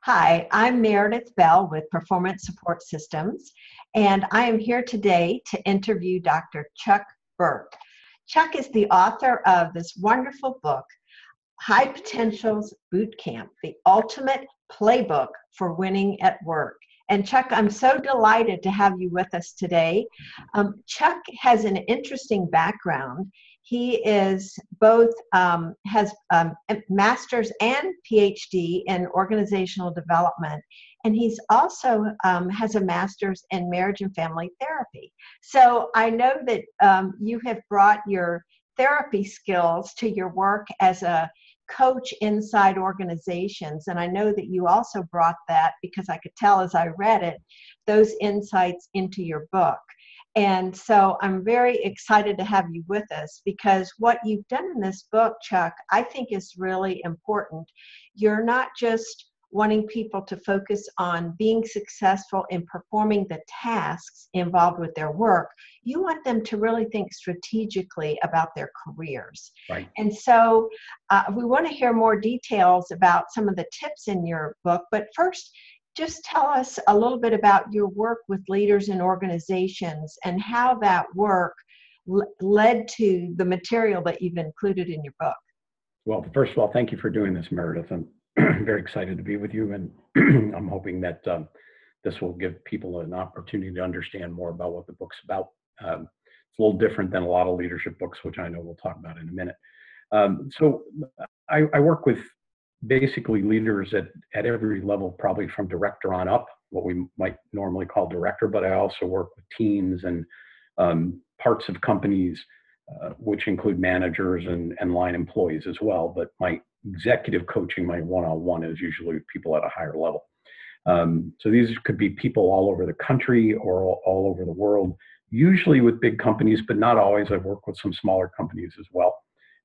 Hi, I'm Meredith Bell with Performance Support Systems, and I am here today to interview Dr. Chuck Berke. Chuck is the author of this wonderful book, High Potentials Boot Camp, the ultimate playbook for winning at work. And Chuck, I'm so delighted to have you with us today. Chuck has an interesting background. He is both has a master's and Ph.D. in organizational development, and he's also has a master's in marriage and family therapy. So I know that you have brought your therapy skills to your work as a coach inside organizations, and I know that you also brought that, because I could tell as I read it, those insights into your book. And so I'm very excited to have you with us, because what you've done in this book, Chuck, I think is really important. You're not just wanting people to focus on being successful in performing the tasks involved with their work. You want them to really think strategically about their careers. Right. And so we want to hear more details about some of the tips in your book. But first, just tell us a little bit about your work with leaders and organizations and how that work led to the material that you've included in your book. Well, first of all, thank you for doing this, Meredith. I'm very excited to be with you, and I'm hoping that this will give people an opportunity to understand more about what the book's about. It's a little different than a lot of leadership books, which I know we'll talk about in a minute. So I work with basically leaders at every level, probably from director on up, what we might normally call director, but I also work with teams and parts of companies, which include managers and line employees as well. But my executive coaching, my one-on-one, is usually with people at a higher level. So these could be people all over the country or all over the world, usually with big companies, but not always. I've worked with some smaller companies as well.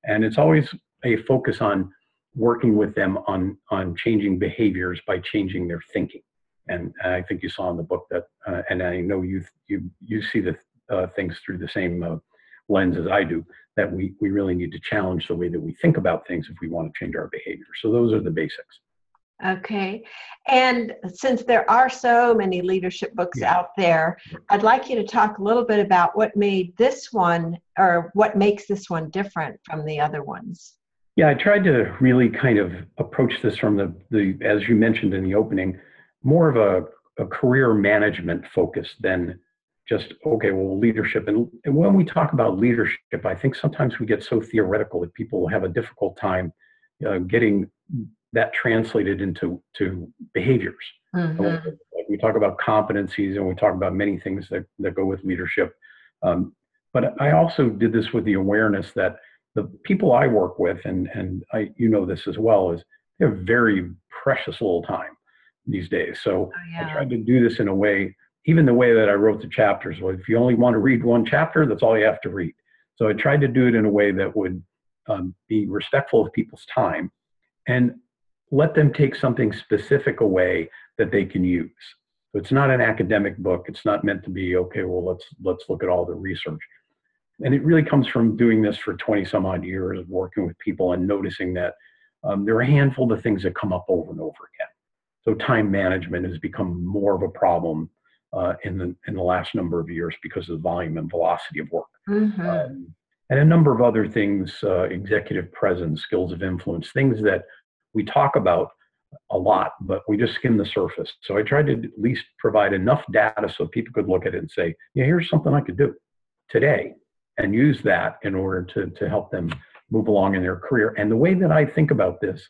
And it's always a focus on working with them on changing behaviors by changing their thinking. And I think you saw in the book that, and I know you see the things through the same lens as I do, that we really need to challenge the way that we think about things if we want to change our behavior. So those are the basics. Okay. And since there are so many leadership books out there, I'd like you to talk a little bit about what made this one, or what makes this one different from the other ones. Yeah, I tried to really kind of approach this from the as you mentioned in the opening, more of a career management focus than just, okay, well, leadership. And when we talk about leadership, I think sometimes we get so theoretical that people have a difficult time getting that translated into behaviors. Mm-hmm. We talk about competencies, and we talk about many things that go with leadership. But I also did this with the awareness that the people I work with, and you know this as well, is they have very precious little time these days. So I tried to do this in a way, even the way that I wrote the chapters was, if you only want to read one chapter, that's all you have to read. So I tried to do it in a way that would be respectful of people's time and let them take something specific away that they can use. So it's not an academic book. It's not meant to be, okay, well, let's look at all the research. And it really comes from doing this for 20 some odd years of working with people and noticing that there are a handful of things that come up over and over again. So time management has become more of a problem in the last number of years because of the volume and velocity of work. Mm-hmm. And a number of other things, executive presence, skills of influence, things that we talk about a lot, but we just skim the surface. So I tried to at least provide enough data so people could look at it and say, yeah, here's something I could do today, and use that in order to help them move along in their career. And the way that I think about this,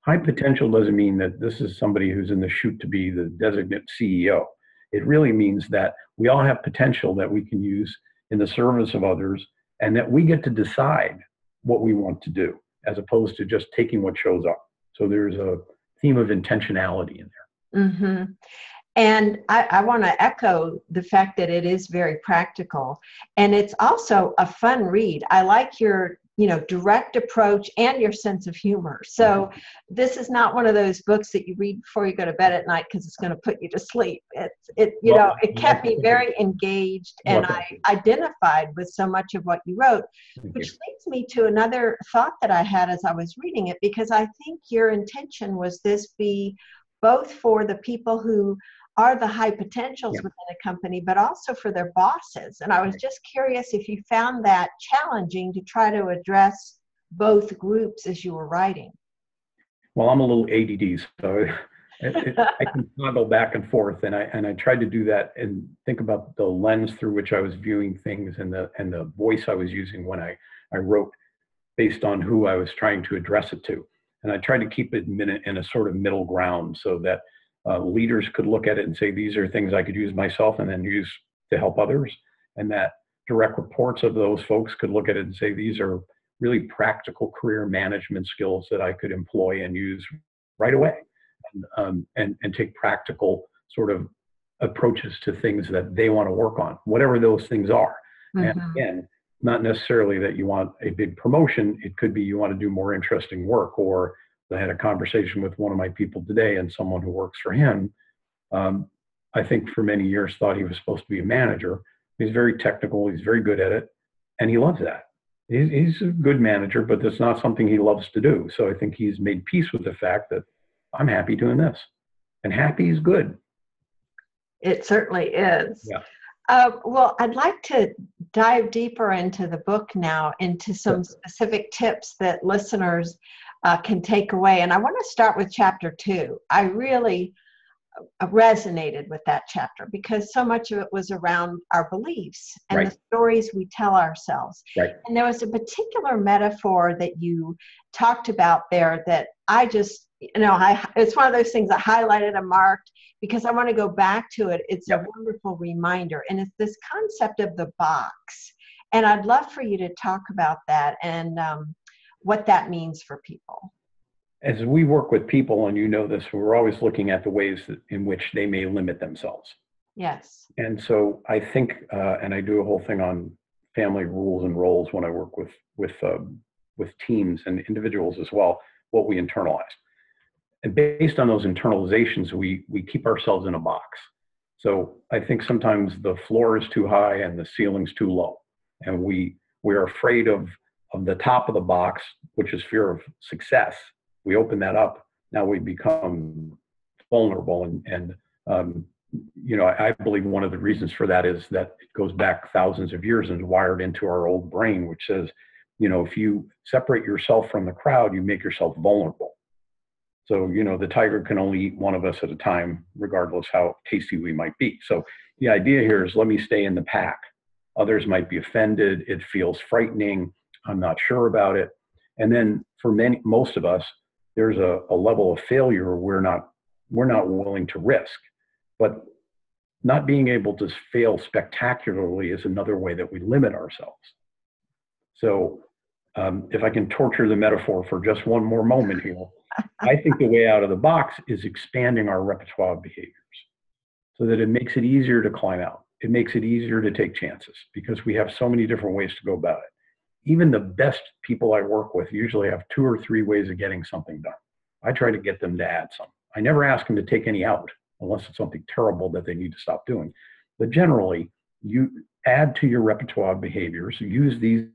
high potential doesn't mean that this is somebody who's in the chute to be the designate CEO. It really means that we all have potential that we can use in the service of others, and that we get to decide what we want to do, as opposed to just taking what shows up. So there's a theme of intentionality in there. Mm-hmm. And I want to echo the fact that it is very practical, and it's also a fun read. I like your, direct approach and your sense of humor. So this is not one of those books that you read before you go to bed at night because it's going to put you to sleep. It kept me very engaged, and I identified with so much of what you wrote, which leads me to another thought that I had as I was reading it, because I think your intention was this be both for the people who are the high potentials Yeah. within a company, but also for their bosses. And I was just curious if you found that challenging to try to address both groups as you were writing. Well, I'm a little ADD, so I can toggle back and forth, and I tried to do that and think about the lens through which I was viewing things and the voice I was using when I wrote, based on who I was trying to address it to. And I tried to keep it in a sort of middle ground so that leaders could look at it and say, these are things I could use myself and then use to help others. And that direct reports of those folks could look at it and say, these are really practical career management skills that I could employ and use right away, and take practical sort of approaches to things that they want to work on, whatever those things are. And again, not necessarily that you want a big promotion. It could be you want to do more interesting work. Or I had a conversation with one of my people today, and someone who works for him, I think for many years thought he was supposed to be a manager. He's very technical. He's very good at it. And he loves that. He's a good manager, but that's not something he loves to do. So I think he's made peace with the fact that I'm happy doing this. And happy is good. It certainly is. Yeah. Well, I'd like to dive deeper into the book now, into some specific tips that listeners can take away. And I want to start with chapter 2. I really resonated with that chapter because so much of it was around our beliefs and the stories we tell ourselves. And there was a particular metaphor that you talked about there that I just, it's one of those things I highlighted and marked because I want to go back to it. It's a wonderful reminder. And it's this concept of the box. And I'd love for you to talk about that and what that means for people. As we work with people, and you know this, we're always looking at the ways in which they may limit themselves. Yes. And so I think, and I do a whole thing on family rules and roles when I work with teams and individuals as well, what we internalize. And based on those internalizations, we keep ourselves in a box. So I think sometimes the floor is too high and the ceiling's too low. And we're afraid of the top of the box, which is fear of success. We open that up, now we become vulnerable. And I believe one of the reasons for that is that it goes back thousands of years and is wired into our old brain, which says, if you separate yourself from the crowd, you make yourself vulnerable. So, the tiger can only eat one of us at a time, regardless how tasty we might be. So the idea here is, let me stay in the pack. Others might be offended. It feels frightening. I'm not sure about it. And then for most of us, there's a level of failure we're not willing to risk. But not being able to fail spectacularly is another way that we limit ourselves. So if I can torture the metaphor for just one more moment here, I think the way out of the box is expanding our repertoire of behaviors so that it makes it easier to climb out. It makes it easier to take chances because we have so many different ways to go about it. Even the best people I work with usually have 2 or 3 ways of getting something done. I try to get them to add some. I never ask them to take any out unless it's something terrible that they need to stop doing. But generally, you add to your repertoire of behaviors, use these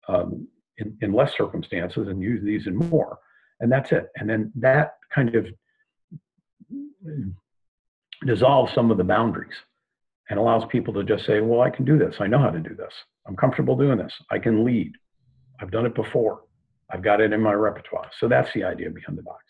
in less circumstances and use these in more. And that's it. And then that kind of dissolves some of the boundaries and allows people to just say, well, I can do this. I know how to do this. I'm comfortable doing this. I can lead. I've done it before. I've got it in my repertoire. So that's the idea behind the box.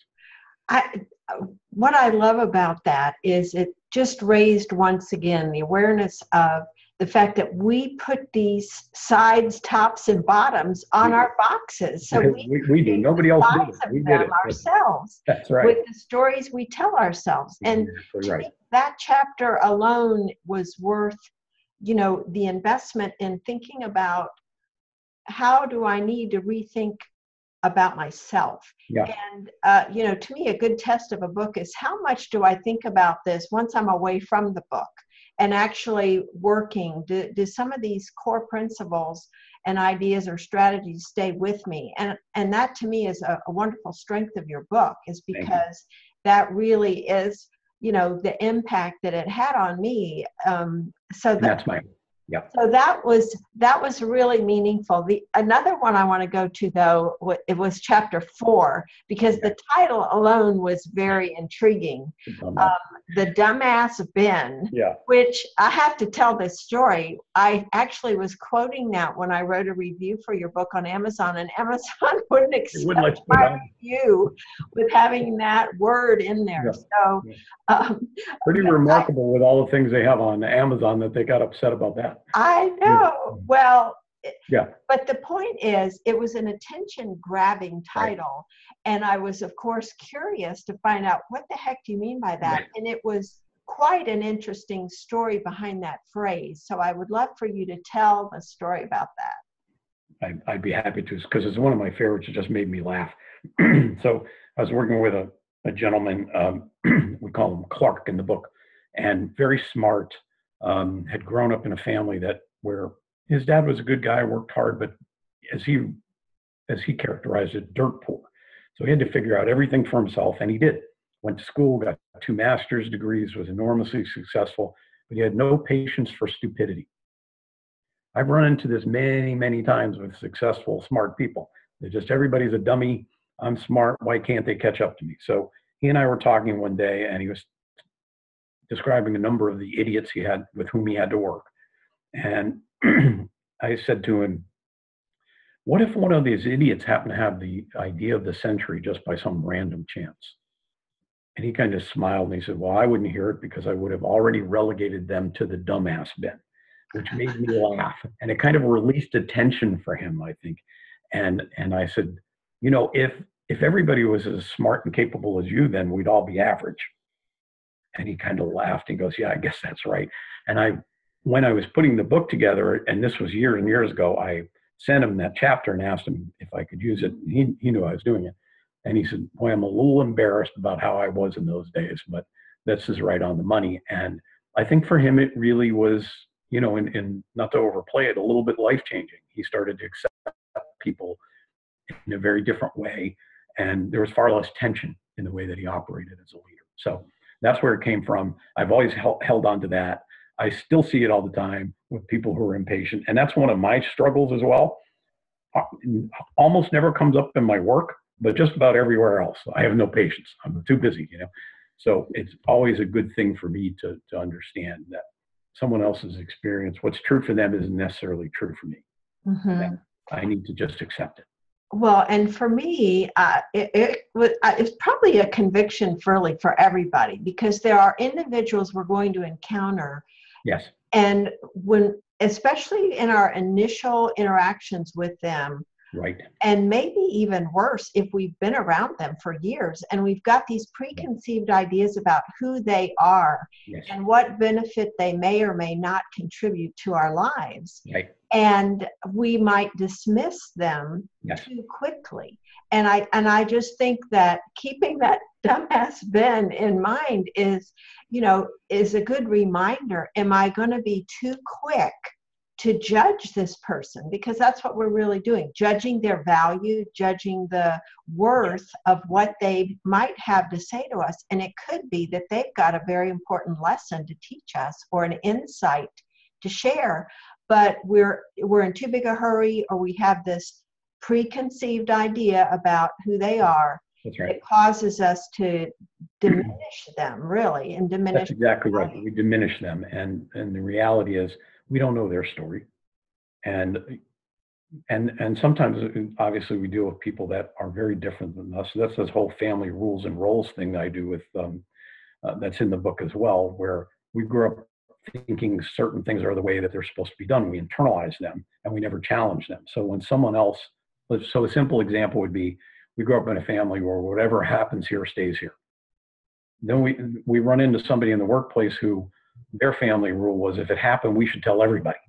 What I love about that is it just raised once again the awareness of the fact that we put these sides, tops, and bottoms on our boxes. So we do. Nobody else did it. We did it ourselves. That's right. With the stories we tell ourselves. And to me, that chapter alone was worth, the investment in thinking about how do I need to rethink about myself. Yeah. And, to me, a good test of a book is how much do I think about this once I'm away from the book and actually working? Do some of these core principles and ideas or strategies stay with me? And that to me is a wonderful strength of your book, is because that really is, the impact that it had on me. That's mine. Yeah. So that was really meaniful. Another one I want to go to, though, it was chapter 4, because the title alone was very intriguing. The Dumbass Ben, Yeah. which I have to tell this story. I actually was quoting that when I wrote a review for your book on Amazon, and Amazon wouldn't accept my review with having that word in there. Yeah. So pretty remarkable with all the things they have on Amazon that they got upset about that. I know. Well, yeah. But the point is, it was an attention-grabbing title, and I was, of course, curious to find out what the heck do you mean by that, and it was quite an interesting story behind that phrase. So I would love for you to tell the story about that. I'd be happy to, because it's one of my favorites. It just made me laugh. So I was working with a gentleman, we call him Clark in the book, and very smart, had grown up in a family where his dad was a good guy, worked hard, but as he characterized it, dirt poor. So he had to figure out everything for himself, and he did. Went to school, got 2 master's degrees, was enormously successful, but he had no patience for stupidity. I've run into this many, many times with successful, smart people. They're just, everybody's a dummy. I'm smart. Why can't they catch up to me? So he and I were talking one day, and he was describing a number of the idiots he had with whom he had to work. And I said to him, what if one of these idiots happened to have the idea of the century just by some random chance? And he kind of smiled and he said, well, I wouldn't hear it because I would have already relegated them to the dumbass bin, which made me laugh. And it kind of released a tension for him, I think. And I said, you know, if everybody was as smart and capable as you, then we'd all be average. And he kind of laughed and goes, yeah, I guess that's right. And when I was putting the book together, and this was years and years ago, I sent him that chapter and asked him if I could use it. He knew I was doing it. And he said, boy, I'm a little embarrassed about how I was in those days, but this is right on the money. And I think for him, it really was, you know, and not to overplay it, a little bit life-changing. He started to accept people in a very different way. And there was far less tension in the way that he operated as a leader. So that's where it came from. I've always held on to that. I still see it all the time with people who are impatient. And that's one of my struggles as well. Almost never comes up in my work, but just about everywhere else. I have no patience. I'm too busy, you know. So it's always a good thing for me to understand that someone else's experience, what's true for them isn't necessarily true for me. Mm-hmm. I need to just accept it. Well, and for me, it's probably a conviction for everybody, because there are individuals we're going to encounter. Yes. And especially in our initial interactions with them, right. And maybe even worse if we've been around them for years and we've got these preconceived ideas about who they are, yes, and what benefit they may or may not contribute to our lives. Right. And we might dismiss them, yes, too quickly. And I just think that keeping that dumbass Ben in mind is a good reminder. Am I going to be too quick to judge this person? Because that's what we're really doing, judging their value, judging the worth of what they might have to say to us. And it could be that they've got a very important lesson to teach us or an insight to share, but we're in too big a hurry, or we have this preconceived idea about who they are. That's right. It causes us to diminish them, really, and diminish. That's exactly right. We diminish them, and the reality is we don't know their story, and sometimes obviously we deal with people that are very different than us. So that's this whole family rules and roles thing that I do with that's in the book as well, where we grew up thinking certain things are the way that they're supposed to be done. We internalize them and we never challenge them. So when someone else, so a simple example would be, we grew up in a family where whatever happens here stays here. Then we run into somebody in the workplace who their family rule was, if it happened, we should tell everybody.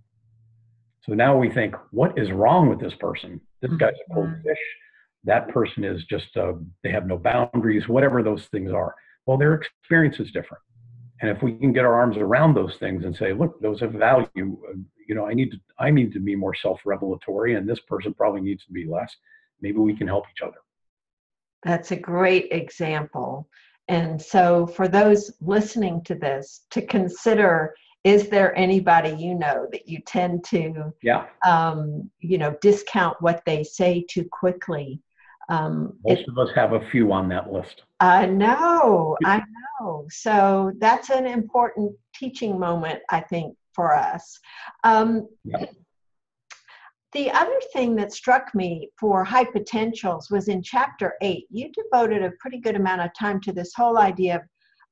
So now we think, what is wrong with this person? This guy's a cold fish. That person is just, they have no boundaries, whatever those things are. Well, their experience is different. And if we can get our arms around those things and say, look, those have value, I need to be more self-revelatory, and this person probably needs to be less. Maybe we can help each other. That's a great example. And so for those listening to this, to consider, is there anybody you know that you tend to, Yeah. Discount what they say too quickly? Most of us have a few on that list. I know. So that's an important teaching moment, I think, for us. Yeah. The other thing that struck me for high potentials was in chapter 8, you devoted a pretty good amount of time to this whole idea of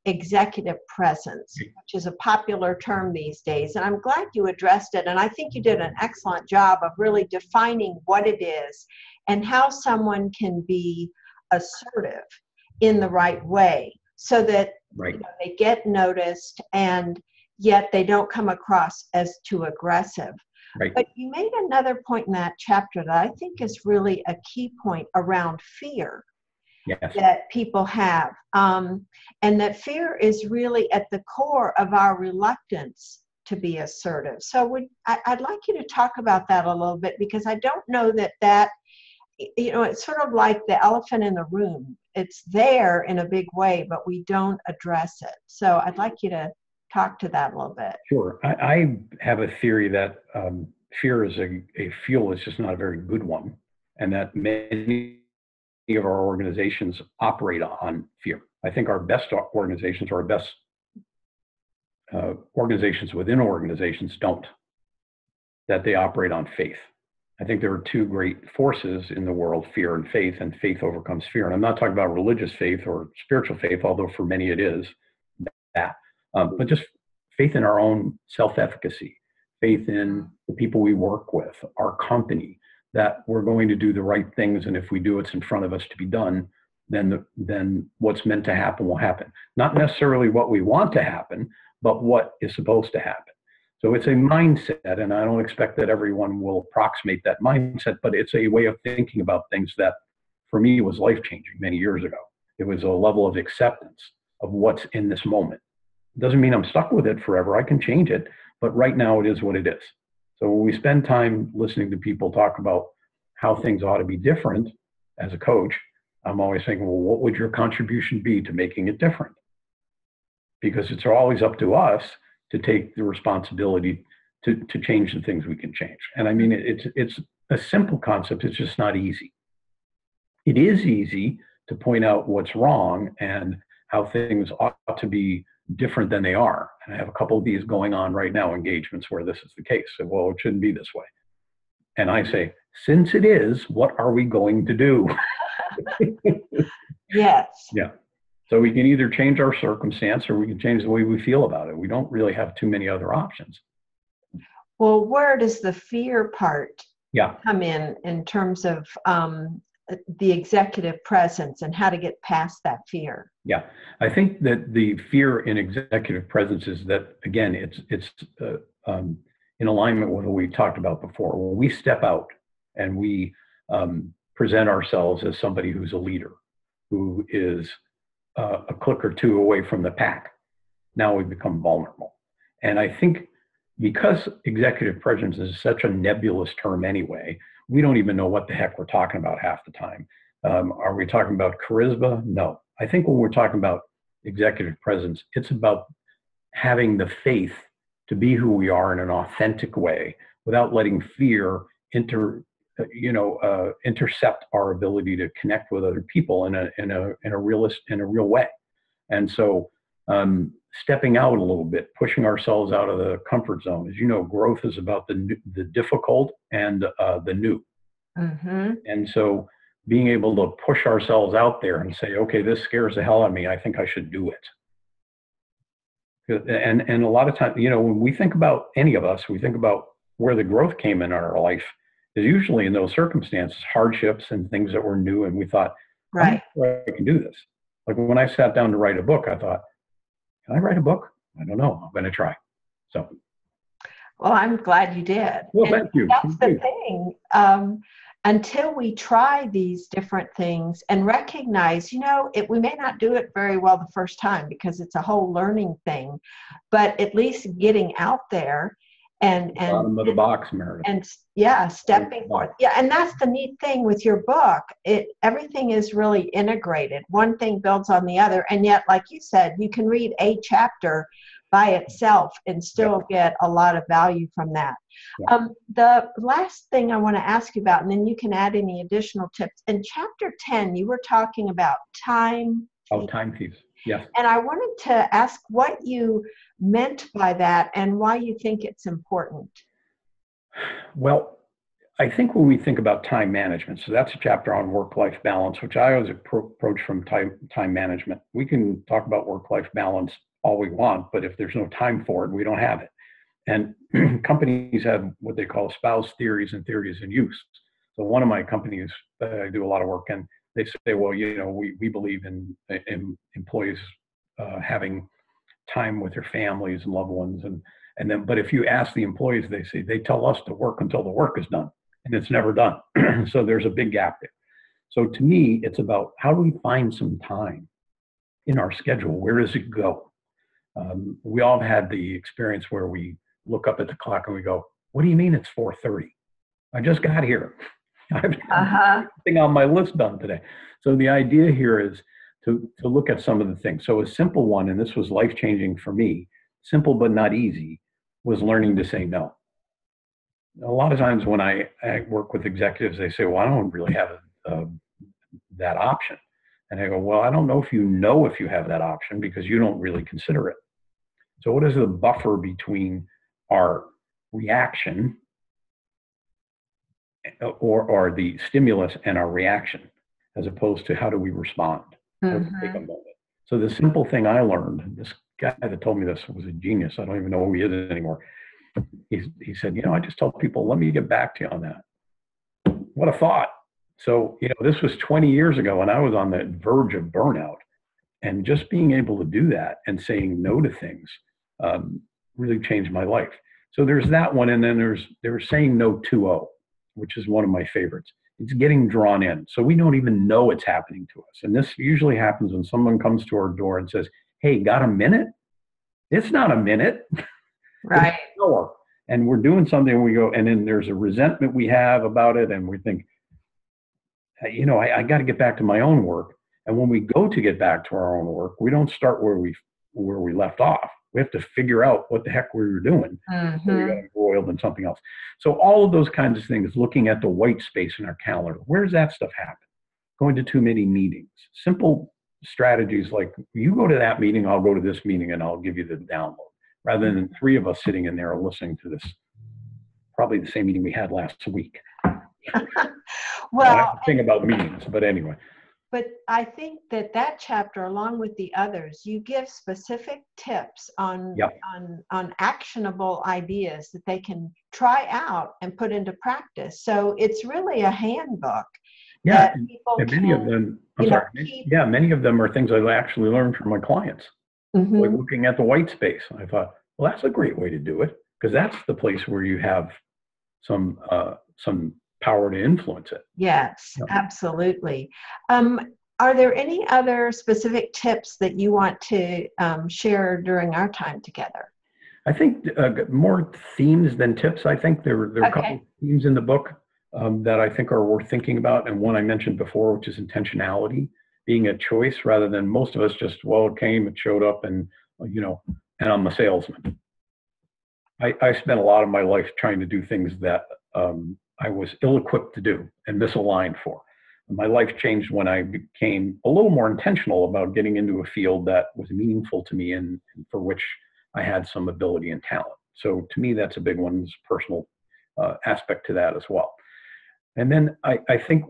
executive presence, which is a popular term these days. And I'm glad you addressed it. And I think you did an excellent job of really defining what it is and how someone can be assertive in the right way so that they get noticed and yet they don't come across as too aggressive. Right. But you made another point in that chapter that I think is really a key point around fear. Yes. That people have. And that fear is really at the core of our reluctance to be assertive. So I'd like you to talk about that a little bit, because I don't know that, it's sort of like the elephant in the room. It's there in a big way, but we don't address it. So I'd like you to talk to that a little bit. Sure. I have a theory that fear is a fuel. It's just not a very good one. And that many of our organizations operate on fear. I think our best organizations, or our best organizations within organizations, don't. That they operate on faith. I think there are two great forces in the world, fear and faith overcomes fear. And I'm not talking about religious faith or spiritual faith, although for many it is that. But just faith in our own self-efficacy, faith in the people we work with, our company, that we're going to do the right things, and if we do what's in front of us to be done, then what's meant to happen will happen. Not necessarily what we want to happen, but what is supposed to happen. So it's a mindset, and I don't expect that everyone will approximate that mindset, but it's a way of thinking about things that, for me, was life-changing many years ago. It was a level of acceptance of what's in this moment. It doesn't mean I'm stuck with it forever. I can change it, but right now it is what it is. So when we spend time listening to people talk about how things ought to be different as a coach, I'm always thinking, well, what would your contribution be to making it different? Because it's always up to us to take the responsibility to change the things we can change. And I mean, it's a simple concept. It's just not easy. It is easy to point out what's wrong and how things ought to be different than they are. And I have a couple of these going on right now, engagements where this is the case. So, well, it shouldn't be this way. And I say, since it is, what are we going to do? Yes. Yeah. So we can either change our circumstance or we can change the way we feel about it. We don't really have too many other options. Well, where does the fear part come in terms of the executive presence and how to get past that fear? Yeah, I think that the fear in executive presence is that, again, it's in alignment with what we talked about before. When we step out and we present ourselves as somebody who's a leader, who is a click or two away from the pack, now we become vulnerable. And I think because executive presence is such a nebulous term anyway, we don't even know what the heck we're talking about half the time. Are we talking about charisma? No. I think when we're talking about executive presence, it's about having the faith to be who we are in an authentic way without letting fear intercept our ability to connect with other people in a real way. And so stepping out a little bit, pushing ourselves out of the comfort zone. As you know, growth is about the difficult and the new. Mm-hmm. And so being able to push ourselves out there and say, okay, this scares the hell out of me. I think I should do it. And a lot of times, when we think about any of us, we think about where the growth came in our life is usually in those circumstances, hardships and things that were new. And we thought, right, I can do this. Like when I sat down to write a book, I thought, can I write a book? I don't know. I'm going to try. So. Well, I'm glad you did. Well, thank you. That's the thing. Until we try these different things and recognize, we may not do it very well the first time because it's a whole learning thing, but at least getting out there and bottom of the box, Meredith. And stepping forth. Yeah, and that's the neat thing with your book. Everything is really integrated. One thing builds on the other, and yet, like you said, you can read a chapter, by itself and still get a lot of value from that. Yeah. The last thing I want to ask you about, and then you can add any additional tips. In chapter 10, you were talking about time. Oh, time thieves. Yes. And I wanted to ask what you meant by that and why you think it's important. Well, I think when we think about time management, so that's a chapter on work-life balance, which I always approach from time management. We can talk about work-life balance all we want, but if there's no time for it, we don't have it. And companies have what they call espoused theories and theories in use. So one of my companies that I do a lot of work in, they say, well, we believe in employees having time with their families and loved ones, and then, but if you ask the employees, they tell us to work until the work is done, and it's never done. So there's a big gap there. So to me, it's about how do we find some time in our schedule? Where does it go? We all have had the experience where we look up at the clock and we go, what do you mean it's 4:30? I just got here. I've everything on my list done today. So the idea here is to look at some of the things. So a simple one, and this was life-changing for me, simple but not easy, was learning to say no. A lot of times when I work with executives, they say, well, I don't really have that option. And I go, well, I don't know if you have that option because you don't really consider it. So what is the buffer between our reaction or the stimulus and our reaction, as opposed to how do we respond? Let's take a moment. So the simple thing I learned, this guy that told me this was a genius. I don't even know who he is anymore. He said, I just tell people, let me get back to you on that. What a thought. So, this was 20 years ago and I was on the verge of burnout, and just being able to do that and saying no to things really changed my life. So there's that one. And then there's saying no 2-0, which is one of my favorites. It's getting drawn in. So we don't even know it's happening to us. And this usually happens when someone comes to our door and says, hey, got a minute? It's not a minute. Right. It's an hour. And we're doing something, we go, and then there's a resentment we have about it. And we think, I got to get back to my own work. And when we go to get back to our own work, we don't start where we left off. We have to figure out what the heck we were doing. So we got embroiled in something else. So all of those kinds of things, looking at the white space in our calendar, where's that stuff happen? Going to too many meetings. Simple strategies like, you go to that meeting, I'll go to this meeting, and I'll give you the download. Rather than three of us sitting in there listening to this, probably the same meeting we had last week. Well, I think about meetings, but anyway. But I think that chapter, along with the others, you give specific tips on actionable ideas that they can try out and put into practice. So it's really a handbook. Yeah, that people and many of them. Many of them are things I actually learned from my clients. Like looking at the white space, I thought, well, that's a great way to do it, because that's the place where you have some power to influence it. Yes, absolutely. Are there any other specific tips that you want to share during our time together? I think more themes than tips. I think there are a couple of themes in the book that I think are worth thinking about. And one I mentioned before, which is intentionality, being a choice rather than most of us just, it came, it showed up, and, and I'm a salesman. I spent a lot of my life trying to do things that I was ill-equipped to do and misaligned for. My life changed when I became a little more intentional about getting into a field that was meaningful to me and for which I had some ability and talent. So to me, that's a big one, is personal aspect to that as well. And then I think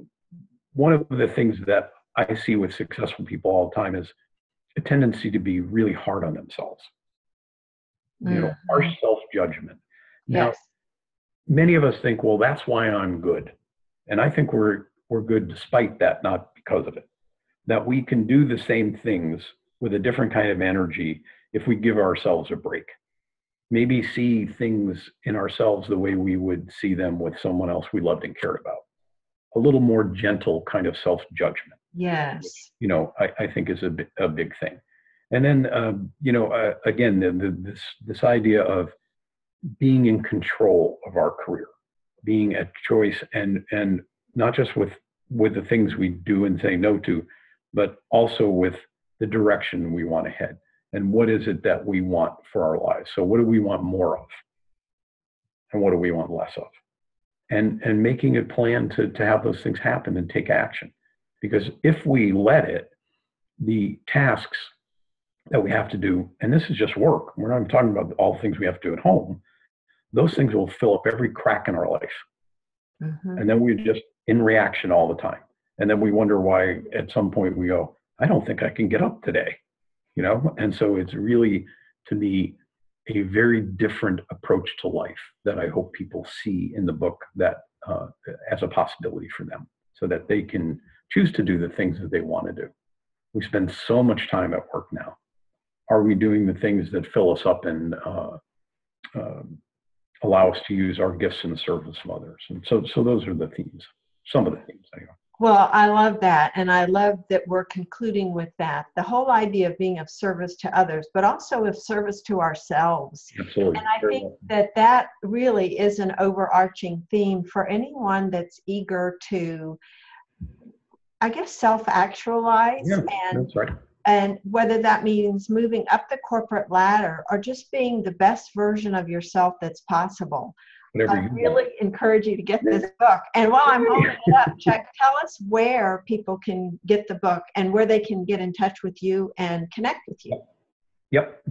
one of the things that I see with successful people all the time is a tendency to be really hard on themselves. Harsh self-judgment. Now, many of us think, well, that's why I'm good. And I think we're good despite that, not because of it. That we can do the same things with a different kind of energy if we give ourselves a break. Maybe see things in ourselves the way we would see them with someone else we loved and cared about. A little more gentle kind of self-judgment. Yes. Which, I think is a big thing. And then, again, this idea of being in control of our career, being a choice, and not just with the things we do and say no to, but also with the direction we want to head. and what is it that we want for our lives. So what do we want more of? And what do we want less of? And making a plan to have those things happen and take action. Because if we let it, the tasks that we have to do, and this is just work, we're not even talking about all the things we have to do at home, those things will fill up every crack in our life. Mm-hmm. And then we're just in reaction all the time. And then we wonder why at some point we go, I don't think I can get up today, you know? And so it's really, to me, a very different approach to life that I hope people see in the book, that as a possibility for them, so that they can choose to do the things that they want to do. We spend so much time at work now. Are we doing the things that fill us up and allow us to use our gifts in the service of others? And so those are the themes, some of the themes. Anyway. Well, I love that. And I love that we're concluding with that. The whole idea of being of service to others, but also of service to ourselves. Absolutely. And I think that really is an overarching theme for anyone that's eager to, I guess, self-actualize. Yeah, that's right. And whether that means moving up the corporate ladder or just being the best version of yourself that's possible. I really encourage you to get this book. And while I'm holding it up, Chuck, tell us where people can get the book and where they can get in touch with you and connect with you. Yep.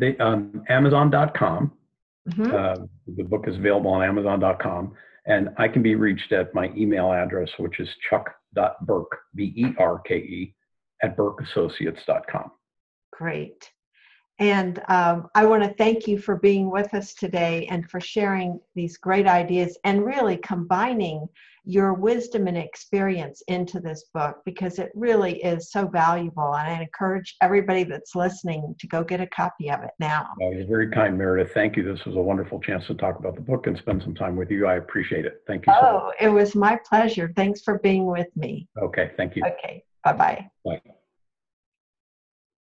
Amazon.com. Mm-hmm. The book is available on Amazon.com. And I can be reached at my email address, which is chuck.berke, B-E-R-K-E, at berkeassociates.com. Great. And I want to thank you for being with us today and for sharing these great ideas and really combining your wisdom and experience into this book, because it really is so valuable. And I encourage everybody that's listening to go get a copy of it now. You're very kind, Meredith. Thank you. This was a wonderful chance to talk about the book and spend some time with you. I appreciate it. Thank you so much. It was my pleasure. Thanks for being with me. Okay. Thank you. Okay. Bye-bye. Bye.